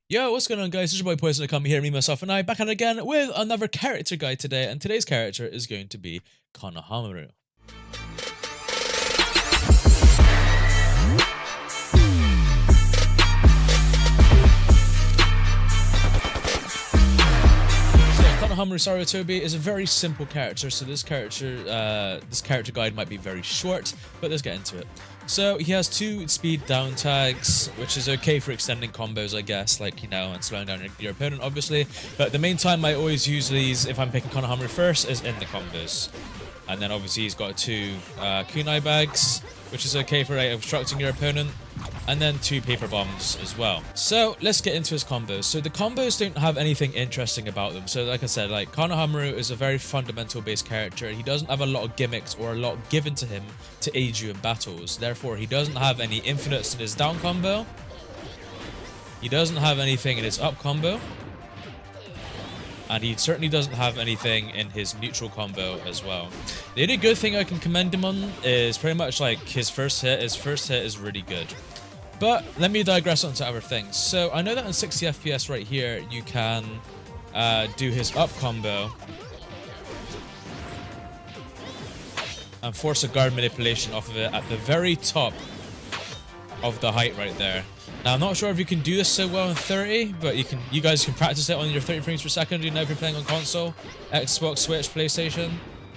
Yo, what's going on, guys? This is your boy Poison to come here, me, myself, and I, back at it again with another character guide today, and today's character is going to be Konohamaru. Konohamaru Sarutobi is a very simple character, so this character guide might be very short, but let's get into it. So he has 2 speed down tags, which is okay for extending combos, I guess, like, you know, and slowing down your opponent, obviously. But the main time I always use these, if I'm picking Konohamaru first, is in the combos. And then obviously he's got 2 kunai bags, which is okay for obstructing your opponent, and then 2 paper bombs as well. So let's get into his combos. So the combos don't have anything interesting about them. So like I said, like, Konohamaru is a very fundamental based character. He doesn't have a lot of gimmicks or a lot given to him to aid you in battles. Therefore, he doesn't have any infinites in his down combo. He doesn't have anything in his up combo. And he certainly doesn't have anything in his neutral combo as well. The only good thing I can commend him on is pretty much like his first hit. His first hit is really good. But let me digress onto other things. So I know that on 60 FPS right here, you can do his up combo and force a guard manipulation off of it at the very top of the height right there. Now, I'm not sure if you can do this so well in 30, but you guys can practice it on your 30 frames per second. You know, if you're playing on console, Xbox, Switch, PlayStation,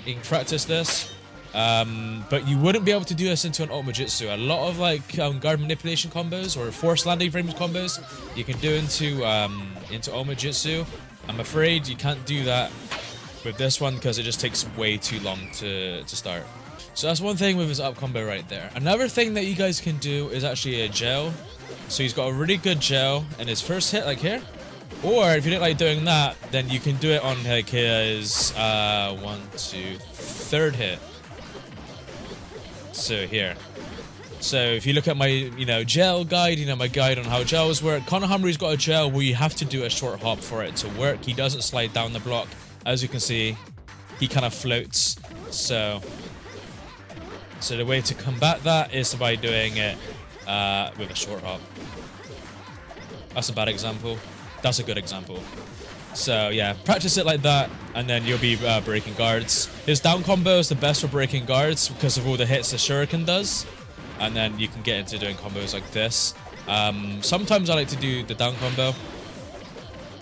you can practice this. But you wouldn't be able to do this into an Ultimate Jutsu. A lot of like guard manipulation combos or force landing frames combos you can do into Ultimate Jutsu. I'm afraid you can't do that with this one because it just takes way too long to start. So that's one thing with his up combo right there. Another thing that you guys can do is actually a gel. So he's got a really good gel in his first hit, like here. Or if you don't like doing that, then you can do it on like his 3rd hit. So here. So if you look at my, gel guide, my guide on how gels work, Konohamaru's got a gel where you have to do a short hop for it to work. He doesn't slide down the block. As you can see, he kind of floats. So the way to combat that is by doing it with a short hop. That's a bad example. That's a good example. So yeah, practice it like that, and then you'll be breaking guards. His down combo is the best for breaking guards because of all the hits the Shuriken does, and then you can get into doing combos like this. Sometimes I like to do the down combo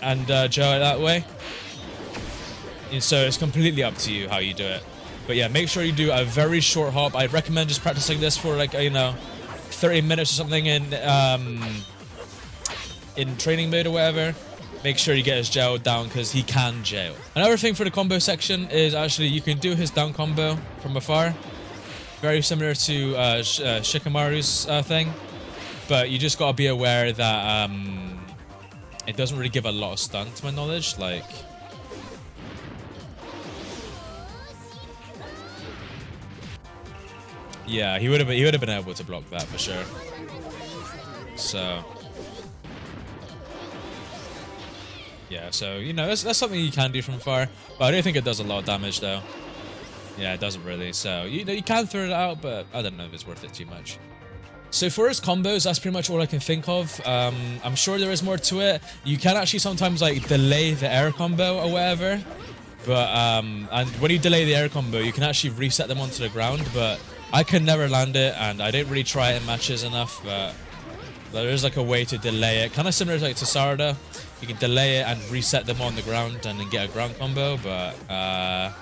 and gel it that way. And so it's completely up to you how you do it. But yeah, make sure you do a very short hop. I'd recommend just practicing this for like 30 minutes or something in training mode or whatever. Make sure you get his gel down because he can gel. Another thing for the combo section is actually you can do his down combo from afar. Very similar to Shikamaru's thing. But you just gotta be aware that it doesn't really give a lot of stun to my knowledge. Like, yeah, he would have been able to block that for sure. So yeah, so that's something you can do from far, but I don't think it does a lot of damage though. Yeah, it doesn't really. So you can throw it out, but I don't know if it's worth it too much. So for his combos, that's pretty much all I can think of. I'm sure there is more to it. You can actually sometimes like delay the air combo or whatever, but and when you delay the air combo, you can actually reset them onto the ground. But I can never land it, and I don't really try it in matches enough. But there is like a way to delay it, kind of similar to Sarada. You can delay it and reset them on the ground and then get a ground combo, but I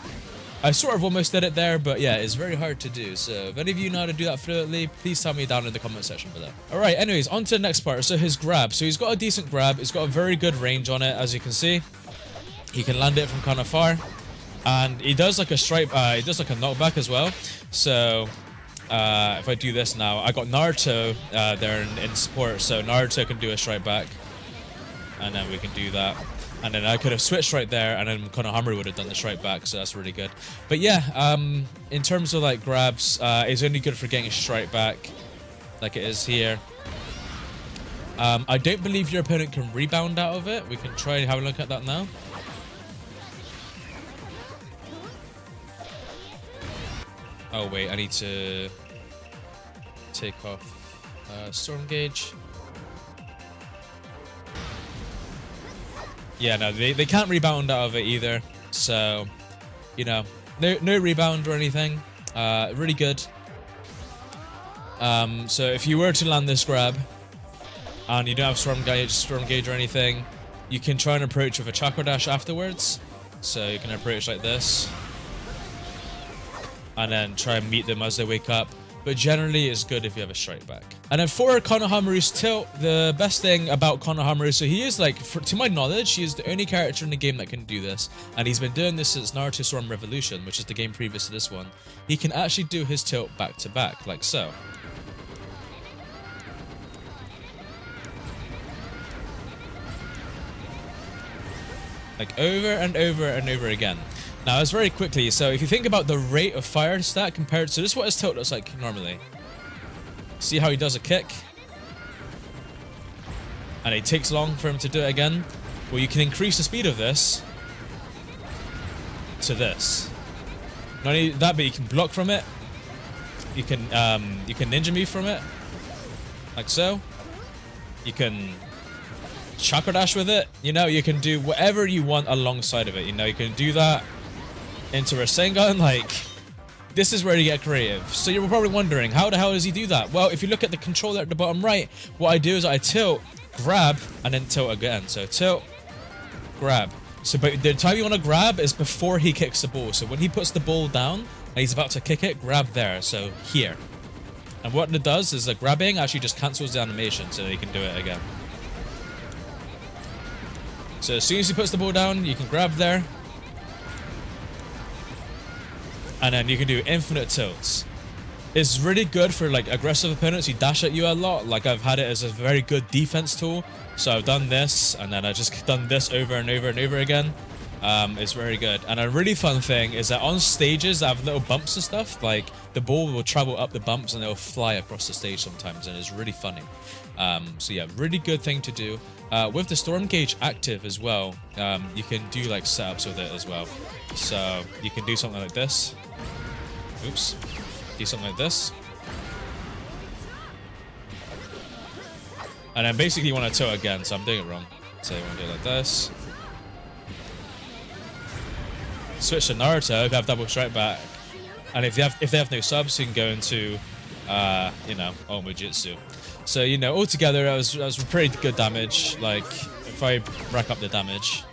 sort of almost did it there, but yeah, it's very hard to do. So if any of you know how to do that fluently, please tell me down in the comment section below. Alright, anyways, on to the next part. So his grab. So he's got a decent grab. He's got a very good range on it, as you can see. He can land it from kind of far. And he does like a stripe, he does like a knockback as well. So if I do this now, I got Naruto there in support, so Naruto can do a strike back. And then we can do that. And then I could have switched right there, and then Konohamaru would have done the strike back, so that's really good. But yeah, in terms of like grabs, it's only good for getting a strike back, like it is here. I don't believe your opponent can rebound out of it. We can try and have a look at that now. Oh wait, I need to take off Storm Gauge. Yeah, no, they can't rebound out of it either. So, you know, no rebound or anything. Really good. So if you were to land this grab, and you don't have storm gauge or anything, you can try and approach with a chakra dash afterwards. So you can approach like this, and then try and meet them as they wake up. But generally, it's good if you have a strike back. And then for Konohamaru's tilt, the best thing about Konohamaru, so he is like, to my knowledge, he is the only character in the game that can do this. And he's been doing this since Naruto Storm Revolution, which is the game previous to this one. He can actually do his tilt back to back, like so. Like over and over and over again. Now, it's very quickly, so if you think about the rate of fire stat compared to this, is what his tilt looks like normally. See how he does a kick? And it takes long for him to do it again. Well, you can increase the speed of this to this. Not only that, but you can block from it. You can ninja move from it, like so. You can chakra dash with it. You know, you can do whatever you want alongside of it. You know, you can do that into Rasengan. Like, this is where you get creative. So you're probably wondering, how the hell does he do that? Well, if you look at the controller at the bottom right, what I do is I tilt, grab, and then tilt again. So tilt, grab. So but the time you want to grab is before he kicks the ball. So when he puts the ball down and he's about to kick it, grab there. So here. And what it does is the grabbing actually just cancels the animation so he can do it again. So as soon as he puts the ball down, you can grab there. And then you can do infinite tilts. It's really good for like aggressive opponents who dash at you a lot. Like, I've had it as a very good defense tool. So I've done this, and then I just done this over and over and over again. It's very good. And a really fun thing is that on stages that have little bumps and stuff, like the ball will travel up the bumps and it'll fly across the stage sometimes, and it's really funny. So yeah, really good thing to do. With the storm gauge active as well, you can do like setups with it as well. So you can do something like this. Oops. Do something like this. And then basically you want to tilt again, so I'm doing it wrong. So you want to do it like this. Switch to Naruto if you have double strike back. And if they have no subs, you can go into you know, Jutsu. So, you know, altogether that was pretty good damage. Like, if I rack up the damage.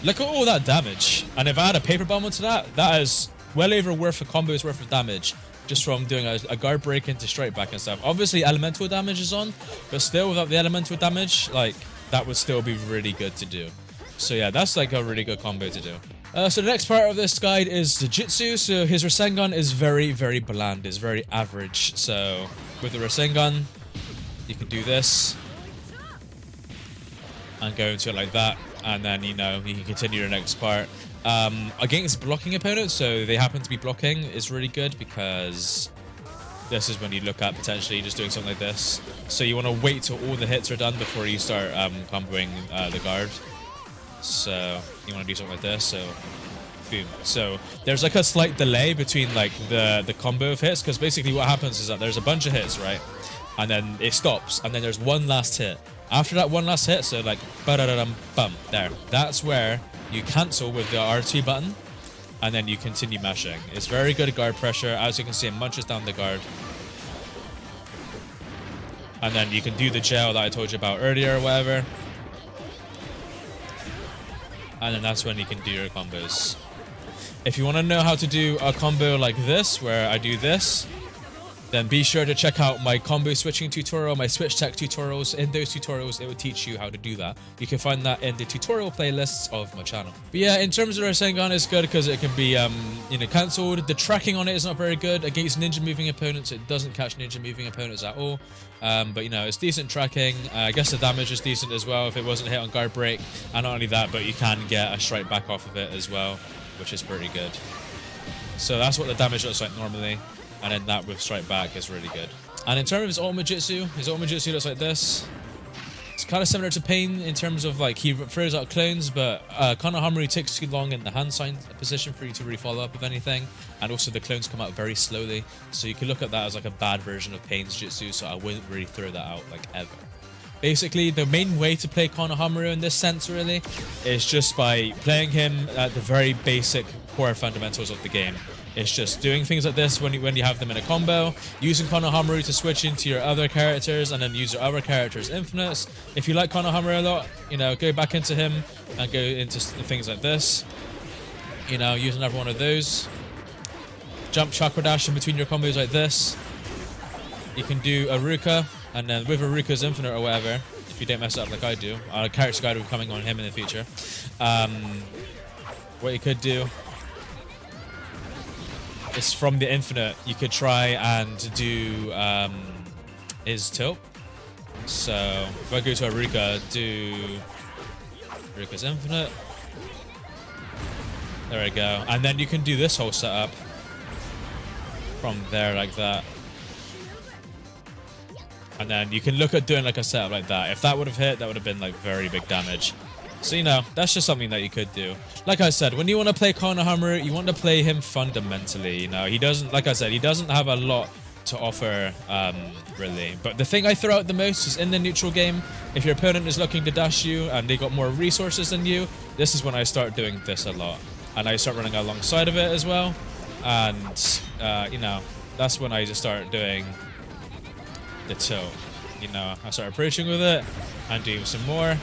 Look at all that damage. And if I had a paper bomb onto that, that is well over worth a combo's worth of damage. Just from doing a guard break into straight back and stuff. Obviously, elemental damage is on. But still, without the elemental damage, like, that would still be really good to do. So yeah, that's like a really good combo to do. So the next part of this guide is the Jutsu. So his Rasengan is very, very bland. It's very average. So with the Rasengan, you can do this. And go into it like that. And then, you know, you can continue the next part. Against blocking opponents, so they happen to be blocking, is really good because this is when you look at potentially just doing something like this. So you want to wait till all the hits are done before you start comboing the guard. So you want to do something like this. So boom. So there's like a slight delay between like the combo of hits, because basically what happens is that there's a bunch of hits, right? And then it stops, and then there's one last hit. After that one last hit, so like ba-da-da-dum-bum, there. That's where you cancel with the R2 button, and then you continue mashing. It's very good guard pressure. As you can see, it munches down the guard. And then you can do the gel that I told you about earlier or whatever. And then that's when you can do your combos. If you want to know how to do a combo like this, where I do this, then be sure to check out my combo switching tutorial, my switch tech tutorials. In those tutorials, it will teach you how to do that. You can find that in the tutorial playlists of my channel. But yeah, in terms of Rasengan, it's good because it can be, you know, cancelled. The tracking on it is not very good. Against ninja moving opponents, it doesn't catch ninja moving opponents at all. But, you know, it's decent tracking. I guess the damage is decent as well if it wasn't hit on guard break. And not only that, but you can get a strike back off of it as well, which is pretty good. So that's what the damage looks like normally. And then that with strike back is really good. And in terms of his ultimate jutsu looks like this. It's kind of similar to Pain in terms of like he throws out clones, but Konohamaru takes too long in the hand sign position for you to really follow up with anything, and also the clones come out very slowly, so you can look at that as like a bad version of Pain's jutsu, so I wouldn't really throw that out like ever. Basically, the main way to play Konohamaru in this sense really is just by playing him at the very basic core fundamentals of the game. It's just doing things like this when you have them in a combo, using Konohamaru to switch into your other characters, and then use your other characters' infinites. If you like Konohamaru a lot, you know, go back into him and go into things like this. You know, use another one of those. Jump chakra dash in between your combos like this. You can do Aruka, and then with Aruka's infinite or whatever, if you don't mess it up like I do. Our character guide will be coming on him in the future. What you could do is from the infinite, you could try and do his tilt. So if I go to Aruka, do Aruka's infinite. There we go. And then you can do this whole setup from there like that. And then you can look at doing like a setup like that. If that would have hit, that would have been like very big damage. So, you know, that's just something that you could do. Like I said, when you want to play Konohamaru, you want to play him fundamentally. You know, he doesn't, like I said, he doesn't have a lot to offer, really. But the thing I throw out the most is in the neutral game. If your opponent is looking to dash you and they got more resources than you, this is when I start doing this a lot. And I start running alongside of it as well. And, you know, that's when I just start doing the tilt. You know, I start approaching with it and doing some more.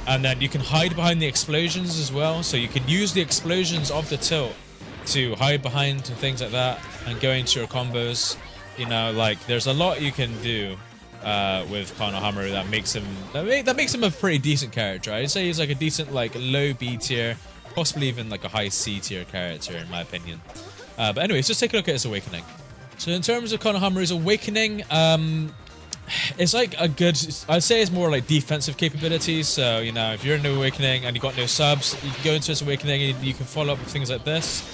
And then you can hide behind the explosions as well. So you can use the explosions of the tilt to hide behind and things like that and go into your combos. You know, like there's a lot you can do with Konohamaru that makes him a pretty decent character. I'd say he's like a decent like low B tier, possibly even like a high C tier character in my opinion. But anyways, just take a look at his awakening. So in terms of Konohamaru's awakening, it's like a good, I'd say it's more like defensive capabilities. So, you know, if you're in the awakening and you got no subs, you can go into this awakening and you can follow up with things like this.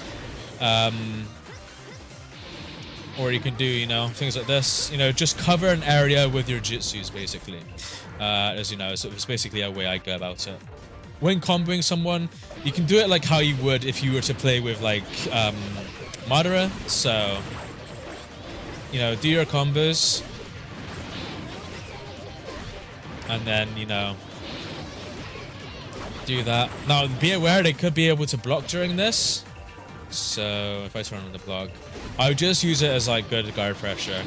Or you can do, you know, things like this. You know, just cover an area with your jutsus, basically. As you know, so it's basically a way I go about it. When comboing someone, you can do it like how you would if you were to play with, like, Madara. So, you know, do your combos. And then, you know, do that. Now, be aware they could be able to block during this. So, if I turn on the block, I would just use it as, like, good guard pressure.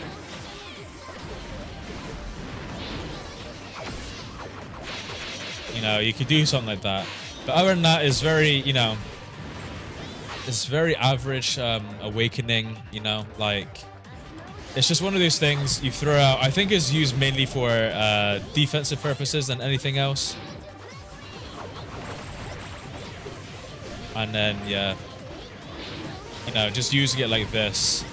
You know, you could do something like that. But other than that, it's very, you know, it's very average awakening, you know, like... It's just one of those things you throw out. I think it's used mainly for defensive purposes than anything else. And then, yeah. You know, just using it like this.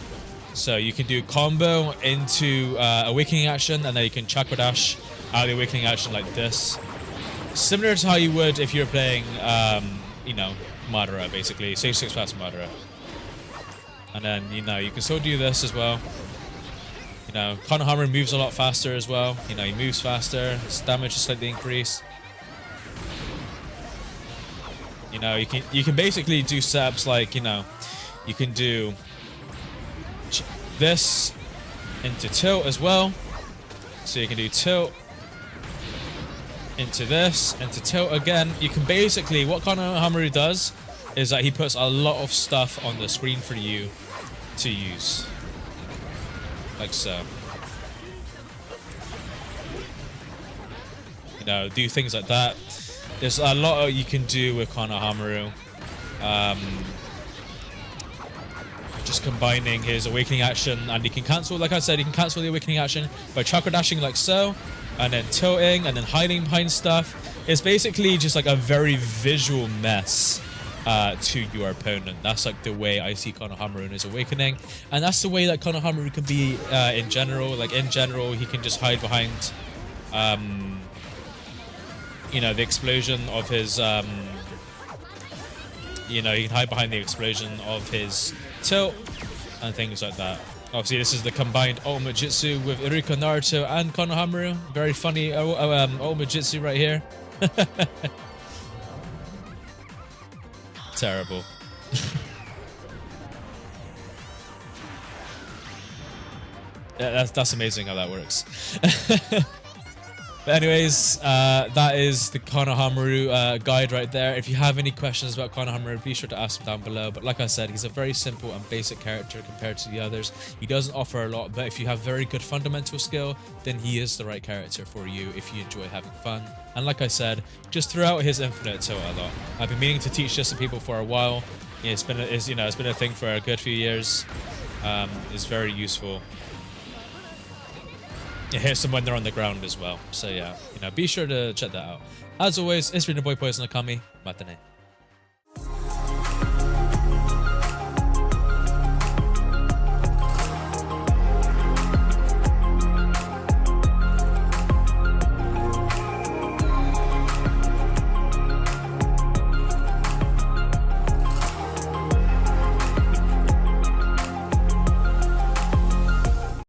So you can do combo into awakening action, and then you can chakra dash out of the awakening action like this. Similar to how you would if you're playing, you know, Madara, basically. Stage 6 fast Madara. And then, you know, you can still do this as well. You know, Konohamaru moves a lot faster as well. You know, he moves faster. His damage is slightly increased. You know, you can basically do setups like, you know, you can do this into tilt as well. So you can do tilt into this, into tilt again. You can basically, what Konohamaru does is that he puts a lot of stuff on the screen for you to use. Like so. You know, do things like that. There's a lot you can do with Konohamaru. Just combining his awakening action, and he can cancel, like I said, he can cancel the awakening action by chakra dashing like so, and then tilting, and then hiding behind stuff. It's basically just like a very visual mess to your opponent. That's like the way I see Konohamaru in his awakening, and that's the way that Konohamaru can be in general. Like in general, he can just hide behind, you know, the explosion of his, you know, he can hide behind the explosion of his tilt and things like that. Obviously, this is the combined ultimate jutsu with Iruka, Naruto, and Konohamaru. Very funny ultimate jutsu right here. Terrible. Yeah, that's amazing how that works. But anyways, that is the Konohamaru guide right there. If you have any questions about Konohamaru, be sure to ask them down below. But like I said, he's a very simple and basic character compared to the others. He doesn't offer a lot, but if you have very good fundamental skill, then he is the right character for you if you enjoy having fun. And like I said, just throughout his infinite tilt a lot. I've been meaning to teach this to people for a while. Yeah, it's been a thing for a good few years. It's very useful. It hits them when they're on the ground as well. So yeah, be sure to check that out. As always, it's been your boy Poison Akami. Matane.